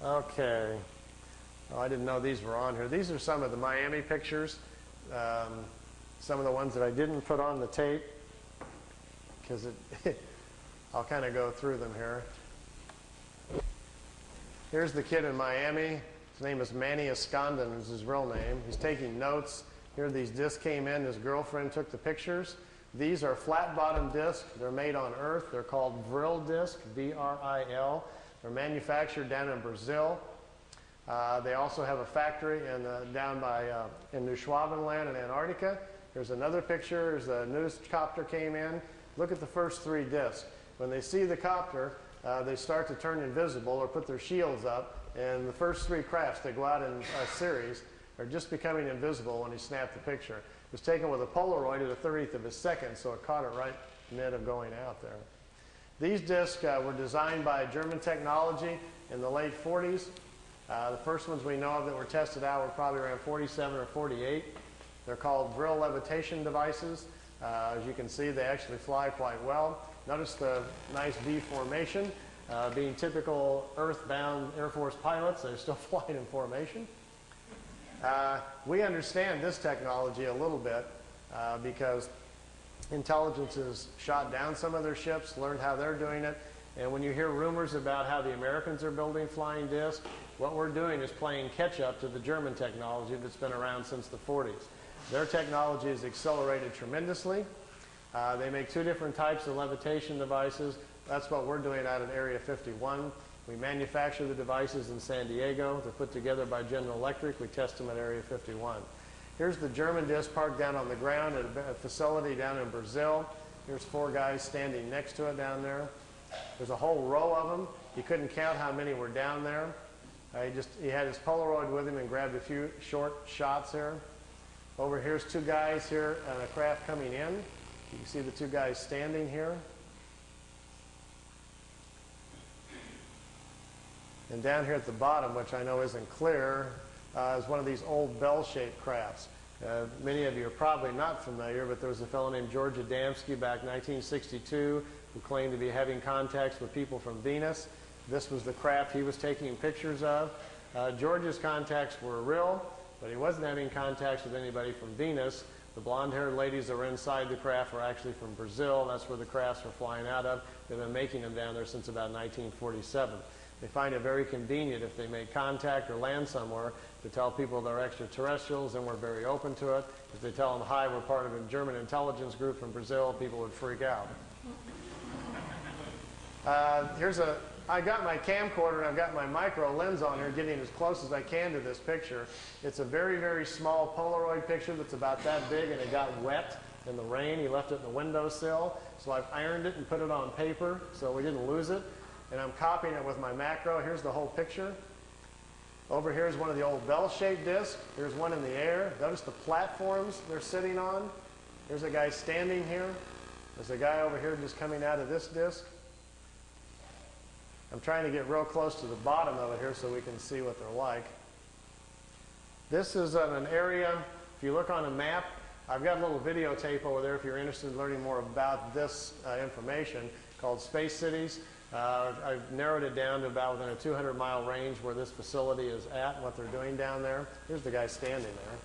Okay. Oh, I didn't know these were on here. These are some of the Miami pictures. Some of the ones that I didn't put on the tape because I'll kind of go through them here. Here's the kid in Miami. His name is Manny Escondon is his real name. He's taking notes. Here these discs came in. His girlfriend took the pictures. These are flat-bottom discs. They're made on Earth. They're called Vril discs, V-R-I-L. They're manufactured down in Brazil. They also have a factory down by in New Schwabenland in Antarctica. Here's another picture. There's a news copter came in. Look at the first three discs. When they see the copter, they start to turn invisible or put their shields up. And the first three crafts that go out in a series are just becoming invisible when he snapped the picture. It was taken with a Polaroid at a 30th of a second, so it caught it right mid of going out there. These discs were designed by German technology in the late 40s. The first ones we know of that were tested out were probably around 47 or 48. They're called Vril levitation devices. As you can see, they actually fly quite well. Notice the nice V formation. Being typical earthbound Air Force pilots, they're still flying in formation. We understand this technology a little bit because intelligence has shot down some of their ships, learned how they're doing it. And when you hear rumors about how the Americans are building flying discs, what we're doing is playing catch-up to the German technology that's been around since the 40s. Their technology has accelerated tremendously. They make two different types of levitation devices. That's what we're doing out at Area 51. We manufacture the devices in San Diego. They're put together by General Electric. We test them at Area 51. Here's the German disc parked down on the ground at a facility down in Brazil. Here's four guys standing next to it down there. There's a whole row of them. You couldn't count how many were down there. He had his Polaroid with him and grabbed a few short shots here. Over here's two guys here on a craft coming in. You can see the two guys standing here. And down here at the bottom, which I know isn't clear, is one of these old bell-shaped crafts. Many of you are probably not familiar, but there was a fellow named George Adamski back in 1962 who claimed to be having contacts with people from Venus. This was the craft he was taking pictures of. George's contacts were real, but he wasn't having contacts with anybody from Venus. The blonde-haired ladies that were inside the craft were actually from Brazil. That's where the crafts were flying out of. They've been making them down there since about 1947. They find it very convenient if they make contact or land somewhere to tell people they're extraterrestrials, and we're very open to it. If they tell them, hi, we're part of a German intelligence group from Brazil, people would freak out. I got my camcorder and I've got my micro lens on here getting as close as I can to this picture. It's a very, very small Polaroid picture that's about that big, and it got wet in the rain. He left it in the windowsill. So I've ironed it and put it on paper so we didn't lose it. And I'm copying it with my macro. Here's the whole picture. Over here is one of the old bell-shaped discs. Here's one in the air. Notice the platforms they're sitting on. There's a guy standing here. There's a guy over here just coming out of this disc. I'm trying to get real close to the bottom of it here so we can see what they're like. This is an area, if you look on a map, I've got a little videotape over there if you're interested in learning more about this information called Space Cities. I've narrowed it down to about within a 200-mile range where this facility is at and what they're doing down there. Here's the guy standing there.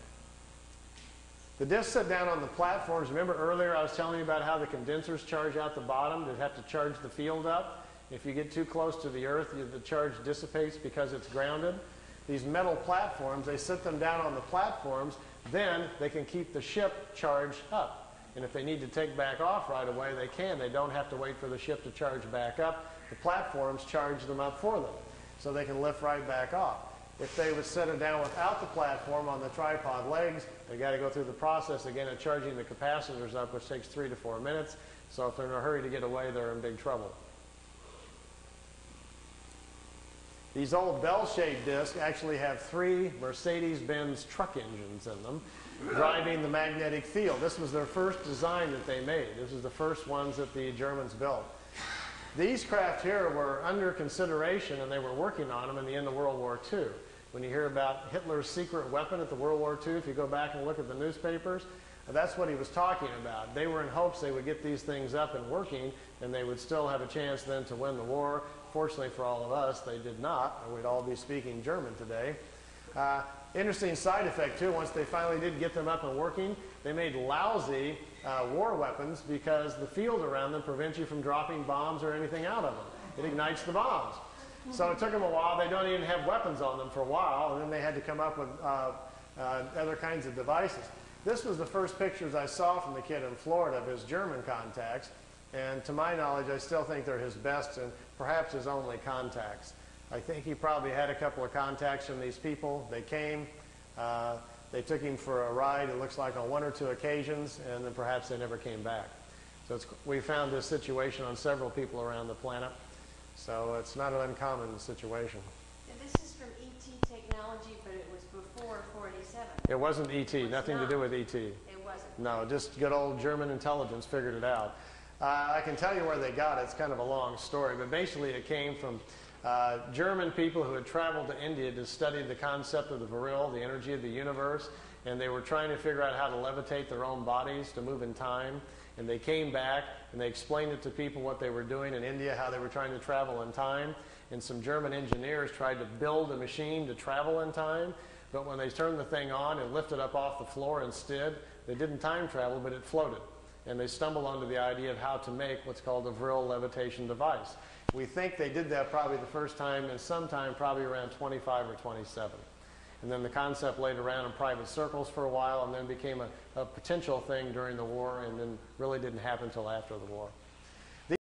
The discs sit down on the platforms. Remember earlier I was telling you about how the condensers charge out the bottom to have to charge the field up? If you get too close to the Earth, the charge dissipates because it's grounded. These metal platforms, they sit them down on the platforms, then they can keep the ship charged up. And if they need to take back off right away, they can. They don't have to wait for the ship to charge back up. The platforms charge them up for them, so they can lift right back off. If they would set it down without the platform on the tripod legs, they got to go through the process again of charging the capacitors up, which takes 3 to 4 minutes. So if they're in a hurry to get away, they're in big trouble. These old bell-shaped discs actually have 3 Mercedes-Benz truck engines in them driving the magnetic field. This was their first design that they made. This was the first ones that the Germans built. These craft here were under consideration, and they were working on them in the end of World War II. When you hear about Hitler's secret weapon at the World War II, if you go back and look at the newspapers, that's what he was talking about. They were in hopes they would get these things up and working, and they would still have a chance then to win the war. fortunately for all of us, they did not, or we'd all be speaking German today. Interesting side effect, too, once they finally did get them up and working, they made lousy war weapons because the field around them prevents you from dropping bombs or anything out of them. It ignites the bombs. So it took them a while. They don't even have weapons on them for a while, and then they had to come up with other kinds of devices. This was the first pictures I saw from the kid in Florida of his German contacts, and to my knowledge, I still think they're his best and perhaps his only contacts. I think he probably had a couple of contacts from these people. They came, they took him for a ride, it looks like on 1 or 2 occasions, and then perhaps they never came back. So we found this situation on several people around the planet, so it's not an uncommon situation. And this is from ET technology, but it was before 487. It wasn't ET, nothing to do with ET. It wasn't. No, just good old German intelligence figured it out. I can tell you where they got it. It's kind of a long story, but basically it came from German people who had traveled to India to study the concept of the virile, the energy of the universe, and they were trying to figure out how to levitate their own bodies to move in time. And they came back and they explained it to people what they were doing in India, how they were trying to travel in time. And some German engineers tried to build a machine to travel in time, but when they turned the thing on and lifted up off the floor instead, they didn't time travel, but it floated. And they stumbled onto the idea of how to make what's called a virile levitation device. We think they did that probably the first time and sometime probably around 25 or 27. And then the concept laid around in private circles for a while and then became a potential thing during the war and then really didn't happen until after the war.